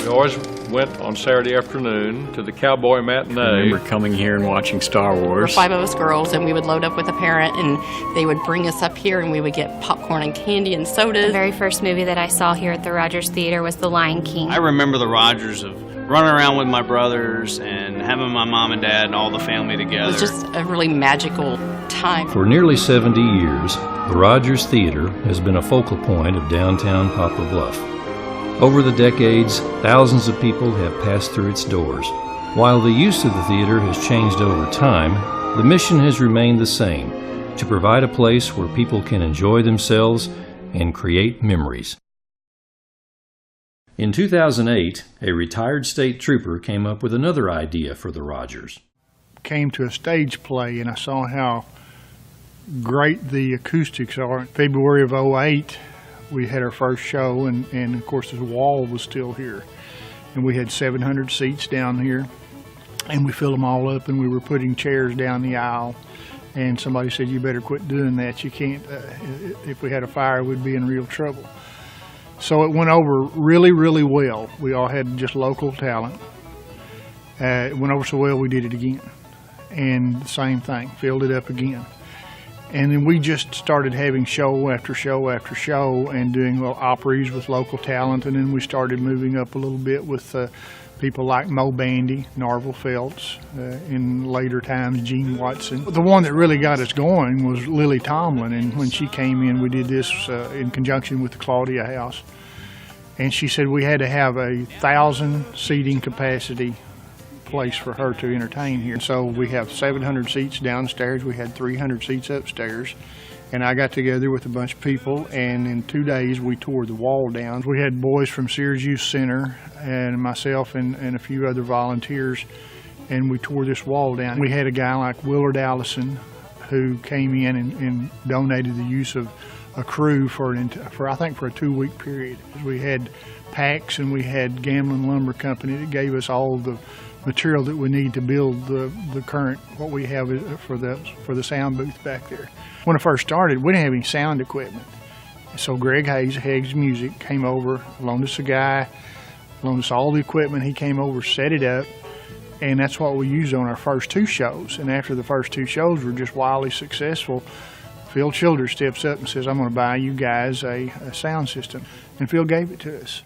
We always went on Saturday afternoon to the cowboy matinee. I remember coming here and watching Star Wars. There were 5 of us girls, and we would load up with a parent, and they would bring us up here, and we would get popcorn and candy and sodas. The very first movie that I saw here at the Rodgers Theatre was The Lion King. I remember the Rodgers of running around with my brothers and having my mom and dad and all the family together. It was just a really magical time. For nearly 70 years, the Rodgers Theatre has been a focal point of downtown Poplar Bluff. Over the decades, thousands of people have passed through its doors. While the use of the theater has changed over time, the mission has remained the same, to provide a place where people can enjoy themselves and create memories. In 2008, a retired state trooper came up with another idea for the Rodgers. Came to a stage play and I saw how great the acoustics are. In February of '08, we had our first show and of course the wall was still here. And we had 700 seats down here and we filled them all up and we were putting chairs down the aisle. And somebody said, "You better quit doing that. You can't, if we had a fire, we'd be in real trouble." So it went over really, really well. We all had just local talent. It went over so well we did it again. And the same thing, filled it up again. And then we just started having show after show after show and doing little Opry's with local talent. And then we started moving up a little bit with people like Mo Bandy, Narvel Felts, in later times Gene Watson. The one that really got us going was Lily Tomlin, and when she came in we did this in conjunction with the Claudia House. And she said we had to have a 1,000 seating capacity place for her to entertain here. So we have 700 seats downstairs, we had 300 seats upstairs. And I got together with a bunch of people, and in 2 days we tore the wall down. We had boys from Sears Youth Center and myself and a few other volunteers, and we tore this wall down. We had a guy like Willard Allison who came in and donated the use of a crew for I think for a 2-week period. We had PAX and we had Gamblin Lumber Company that gave us all the material that we need to build the current, what we have for the sound booth back there. When I first started, we didn't have any sound equipment. So Greg Hayes, Hags Music, came over, loaned us a guy, loaned us all the equipment. He came over, set it up, and that's what we used on our first 2 shows. And after the first 2 shows were just wildly successful, Phil Childers steps up and says, "I'm going to buy you guys a sound system." And Phil gave it to us.